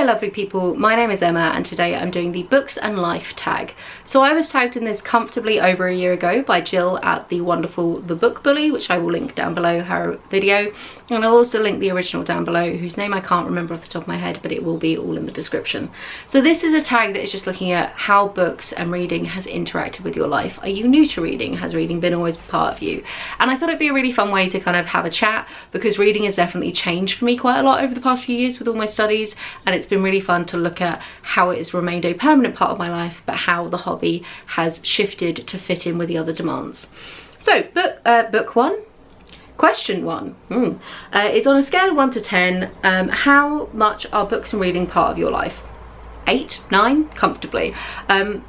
Hello lovely people, my name is Emma and today I'm doing the books and life tag. So I was tagged in this comfortably over a year ago by Jill at the wonderful The Book Bully, which I will link down below her video, and I'll also link the original down below, whose name I can't remember off the top of my head, but it will be all in the description. So this is a tag that is just looking at how books and reading has interacted with your life. Are you new to reading? Has reading been always part of you? And I thought it'd be a really fun way to kind of have a chat, because reading has definitely changed for me quite a lot over the past few years with all my studies, and it's been really fun to look at how it has remained a permanent part of my life, but how the hobby has shifted to fit in with the other demands. So book one, question one, is on a scale of 1 to 10, how much are books and reading part of your life? 8, 9, comfortably.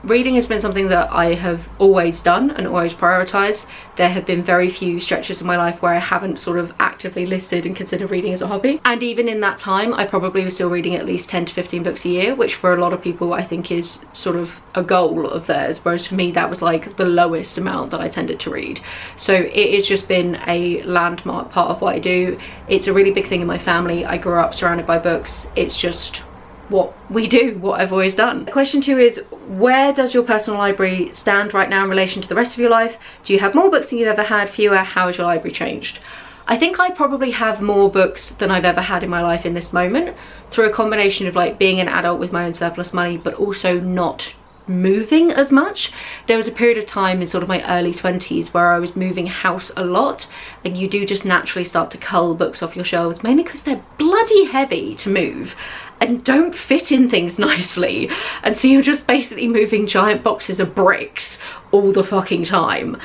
Reading has been something that I have always done and always prioritised. There have been very few stretches in my life where I haven't sort of actively listed and considered reading as a hobby. And even in that time, I probably was still reading at least 10 to 15 books a year, which for a lot of people I think is sort of a goal of theirs, whereas for me that was like the lowest amount that I tended to read. So it has just been a landmark part of what I do. It's a really big thing in my family. I grew up surrounded by books. It's just what we do, what I've always done. Question 2 is, where does your personal library stand right now in relation to the rest of your life? Do you have more books than you've ever had? Fewer? How has your library changed? I think I probably have more books than I've ever had in my life in this moment, through a combination of like being an adult with my own surplus money, but also not moving as much. There was a period of time in sort of my early 20s where I was moving house a lot, and you do just naturally start to cull books off your shelves, mainly because they're bloody heavy to move and don't fit in things nicely, and so you're just basically moving giant boxes of bricks all the fucking time.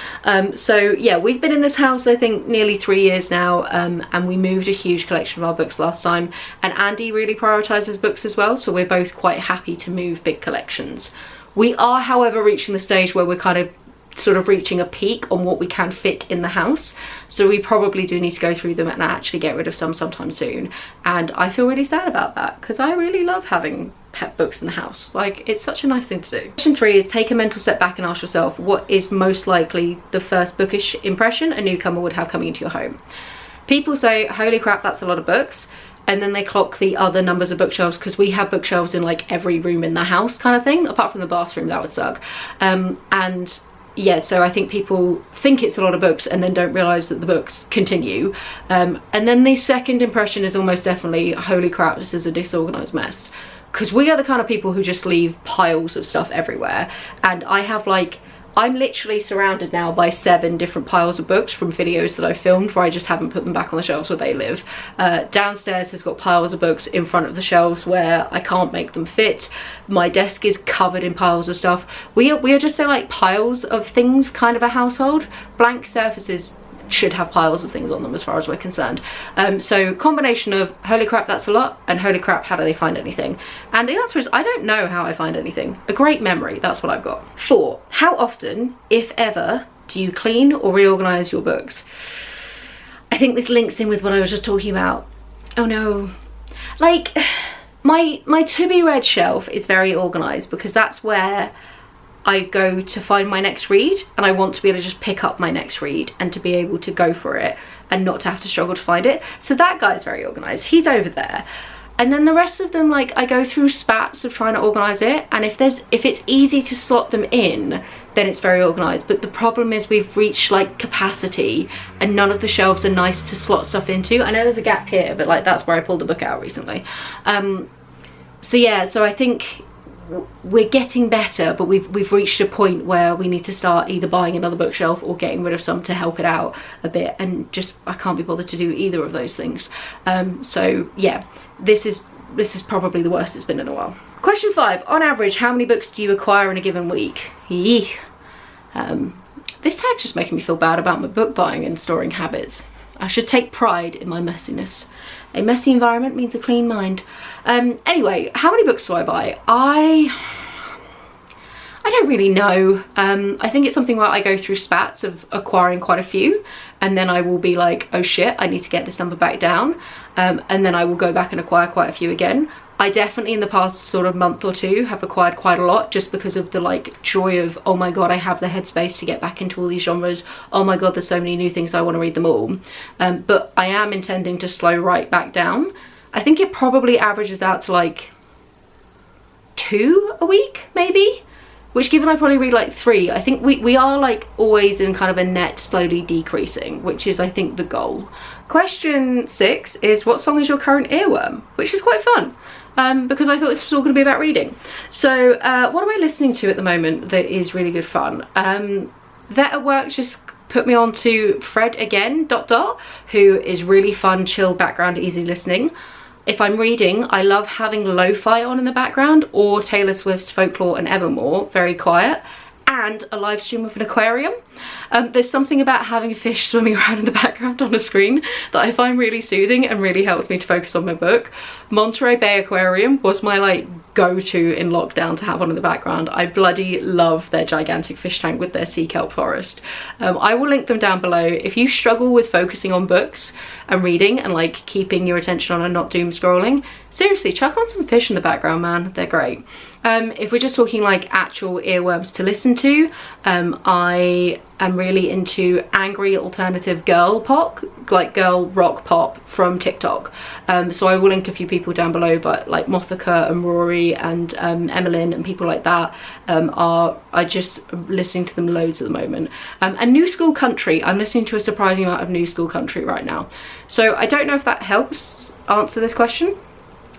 So yeah, we've been in this house I think nearly 3 years now, and we moved a huge collection of our books last time, and Andy really prioritises books as well, so we're both quite happy to move big collections. We are, however, reaching the stage where we're kind of sort of reaching a peak on what we can fit in the house, so we probably do need to go through them and actually get rid of some sometime soon, and I feel really sad about that because I really love having pet books in the house. Like, it's such a nice thing to do. Question 3 is, take a mental step back and ask yourself, what is most likely the first bookish impression a newcomer would have coming into your home? People say, holy crap, that's a lot of books, and then they clock the other numbers of bookshelves, because we have bookshelves in like every room in the house kind of thing, apart from the bathroom. That would suck. And yeah, so I think people think it's a lot of books and then don't realise that the books continue. And then the second impression is almost definitely, holy crap, this is a disorganised mess. Because we are the kind of people who just leave piles of stuff everywhere. And I have like, I'm literally surrounded now by 7 different piles of books from videos that I've filmed where I just haven't put them back on the shelves where they live. Downstairs has got piles of books in front of the shelves where I can't make them fit. My desk is covered in piles of stuff. We are just so like piles of things kind of a household. Blank surfaces should have piles of things on them as far as we're concerned. So combination of holy crap, that's a lot, and holy crap, how do they find anything? And the answer is, I don't know how I find anything. A great memory, that's what I've got. 4, how often, if ever, do you clean or reorganise your books? I think this links in with what I was just talking about. Oh no. Like, my to be read shelf is very organised, because that's where I go to find my next read, and I want to be able to just pick up my next read and to be able to go for it and not to have to struggle to find it. So that guy's very organised, he's over there. And then the rest of them, like, I go through spats of trying to organise it, and if it's easy to slot them in, then it's very organised. But the problem is we've reached like capacity and none of the shelves are nice to slot stuff into. I know there's a gap here, but like that's where I pulled the book out recently. So yeah, so I think we're getting better, but we've reached a point where we need to start either buying another bookshelf or getting rid of some to help it out a bit, and just I can't be bothered to do either of those things. So yeah, this is probably the worst it's been in a while. Question 5, on average, how many books do you acquire in a given week? Eek. This tag's just making me feel bad about my book buying and storing habits. I should take pride in my messiness. A messy environment means a clean mind. Anyway, how many books do I buy? I don't really know. I think it's something where I go through spats of acquiring quite a few, and then I will be like, oh shit, I need to get this number back down, and then I will go back and acquire quite a few again. I definitely in the past sort of month or two have acquired quite a lot, just because of the like joy of, oh my god, I have the headspace to get back into all these genres. Oh my god, there's so many new things, I want to read them all. But I am intending to slow right back down. I think it probably averages out to like 2 a week maybe, which given I probably read like 3, I think we are like always in kind of a net slowly decreasing, which is I think the goal. Question 6 is, what song is your current earworm? Which is quite fun. Because I thought this was all going to be about reading. So what am I listening to at the moment that is really good fun? Vet at work just put me on to Fred Again, ... who is really fun, chill background, easy listening. If I'm reading, I love having lo-fi on in the background, or Taylor Swift's Folklore and Evermore, very quiet, and a live stream of an aquarium. There's something about having a fish swimming around in the background on a screen that I find really soothing and really helps me to focus on my book. Monterey Bay Aquarium was my like go-to in lockdown to have on in the background. I bloody love their gigantic fish tank with their sea kelp forest. I will link them down below. If you struggle with focusing on books and reading and like keeping your attention on and not doom scrolling, seriously, chuck on some fish in the background, man. They're great. If we're just talking like actual earworms to listen to, I am really into angry alternative girl pop, like girl rock pop from TikTok. So I will link a few people down below, but like Mothica and Rory and Emmeline and people like that are just listening to them loads at the moment. And new school country, I'm listening to a surprising amount of new school country right now. So I don't know if that helps answer this question.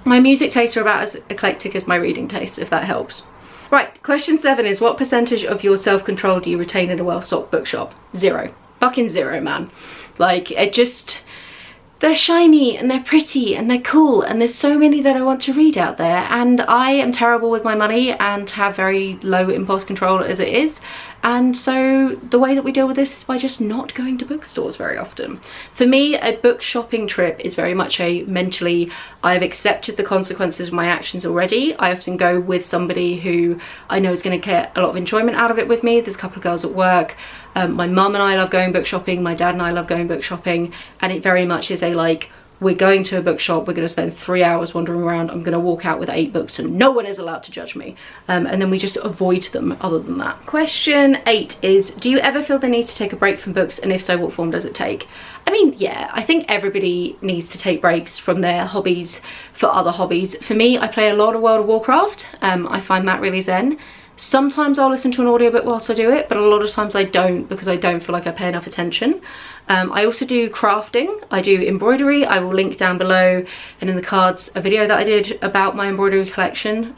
My music tastes are about as eclectic as my reading tastes, if that helps. Right, question 7 is, what percentage of your self-control do you retain in a well-stocked bookshop? 0. Fucking 0, man. Like, it just... They're shiny and they're pretty and they're cool and there's so many that I want to read out there, and I am terrible with my money and have very low impulse control as it is, and so the way that we deal with this is by just not going to bookstores very often. For me, a book shopping trip is very much a mentally, I've accepted the consequences of my actions already. I often go with somebody who I know is going to get a lot of enjoyment out of it with me. There's a couple of girls at work. My mum and I love going book shopping, my dad and I love going book shopping, and it very much is a like, we're going to a bookshop, we're going to spend 3 hours wandering around, I'm going to walk out with 8 books and no one is allowed to judge me. And then we just avoid them other than that. Question 8 is, do you ever feel the need to take a break from books, and if so, what form does it take? I mean, yeah, I think everybody needs to take breaks from their hobbies for other hobbies. For me, I play a lot of World of Warcraft. I find that really zen. Sometimes I'll listen to an audiobook whilst I do it, but a lot of times I don't, because I don't feel like I pay enough attention. I also do crafting, I do embroidery. I will link down below and in the cards a video that I did about my embroidery collection.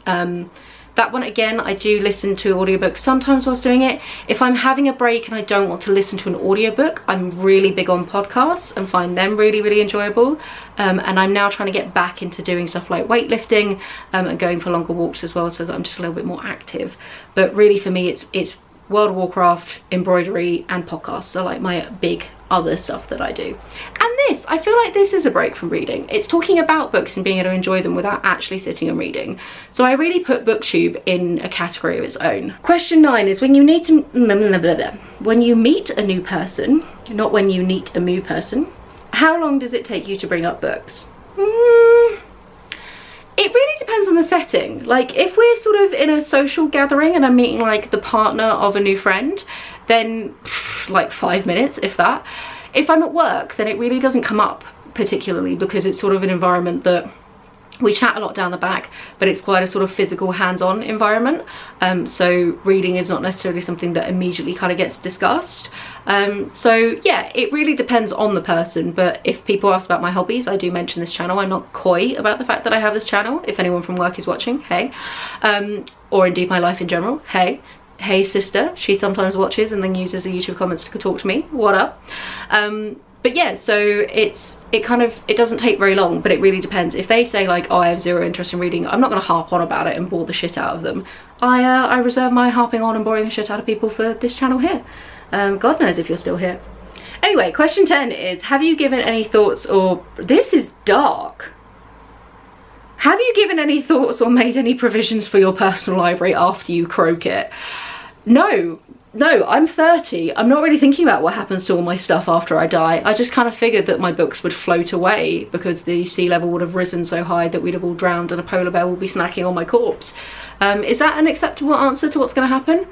That one, again, I do listen to audiobooks sometimes whilst doing it. If I'm having a break and I don't want to listen to an audiobook, I'm really big on podcasts and find them really, really enjoyable. And I'm now trying to get back into doing stuff like weightlifting and going for longer walks as well, so that I'm just a little bit more active. But really for me, it's World of Warcraft, embroidery and podcasts are like my big other stuff that I do. And this, I feel like this is a break from reading. It's talking about books and being able to enjoy them without actually sitting and reading. So I really put booktube in a category of its own. Question 9 is, when you meet a new person, not when you meet a new person, how long does it take you to bring up books? It really depends on the setting. Like, if we're sort of in a social gathering and I'm meeting like the partner of a new friend, then like 5 minutes, if that. If I'm at work, then it really doesn't come up particularly, because it's sort of an environment that we chat a lot down the back, but it's quite a sort of physical, hands-on environment. So reading is not necessarily something that immediately kind of gets discussed. So yeah, it really depends on the person. But if people ask about my hobbies, I do mention this channel. I'm not coy about the fact that I have this channel. If anyone from work is watching, hey. Or indeed my life in general, hey. Hey sister, she sometimes watches and then uses the YouTube comments to talk to me. What up? But yeah, so it doesn't take very long, but it really depends. If they say like, oh, I have zero interest in reading, I'm not going to harp on about it and bore the shit out of them. I reserve my harping on and boring the shit out of people for this channel here. God knows if you're still here. Anyway, question 10 is, have you given any thoughts or... This is dark. Have you given any thoughts or made any provisions for your personal library after you croak it? No, I'm 30. I'm not really thinking about what happens to all my stuff after I die. I just kind of figured that my books would float away because the sea level would have risen so high that we'd have all drowned and a polar bear will be snacking on my corpse. Is that an acceptable answer to what's going to happen?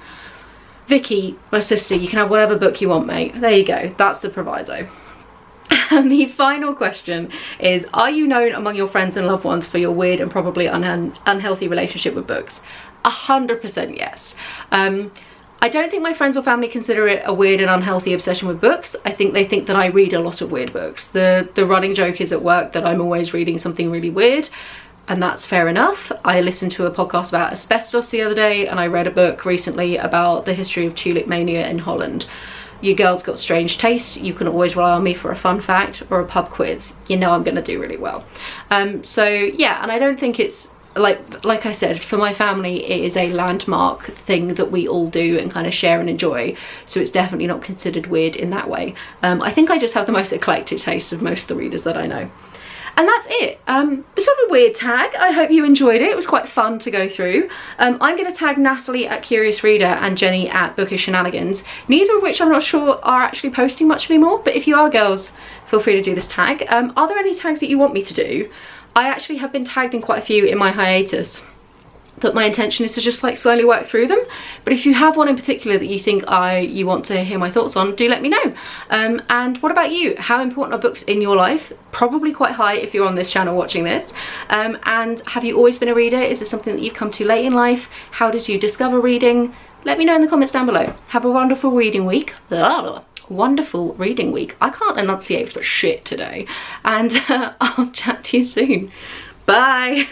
Vicky, my sister, you can have whatever book you want, mate. There you go. That's the proviso. And the final question is, are you known among your friends and loved ones for your weird and probably unhealthy relationship with books? 100% yes. I don't think my friends or family consider it a weird and unhealthy obsession with books. I think they think that I read a lot of weird books. The running joke is at work that I'm always reading something really weird, and that's fair enough. I listened to a podcast about asbestos the other day, and I read a book recently about the history of tulip mania in Holland. You girls got strange taste. You can always rely on me for a fun fact or a pub quiz. You know I'm gonna do really well. So yeah, and I don't think it's, like I said, for my family it is a landmark thing that we all do and kind of share and enjoy, so it's definitely not considered weird in that way. I think I just have the most eclectic taste of most of the readers that I know. And that's it. It's sort of a weird tag. I hope you enjoyed it. It was quite fun to go through. I'm going to tag Natalie at Curious Reader and Jenny at Bookish Shenanigans, neither of which I'm not sure are actually posting much anymore, but if you are, girls, feel free to do this tag. Are there any tags that you want me to do? I actually have been tagged in quite a few in my hiatus that my intention is to just like slowly work through them, but if you have one in particular that you think you want to hear my thoughts on, do let me know. And what about you? How important are books in your life? Probably quite high if you're on this channel watching this. And have you always been a reader? Is this something that you've come to late in life? How did you discover reading? Let me know in the comments down below. Have a wonderful reading week. Wonderful reading week. I can't enunciate for shit today, and I'll chat to you soon. Bye.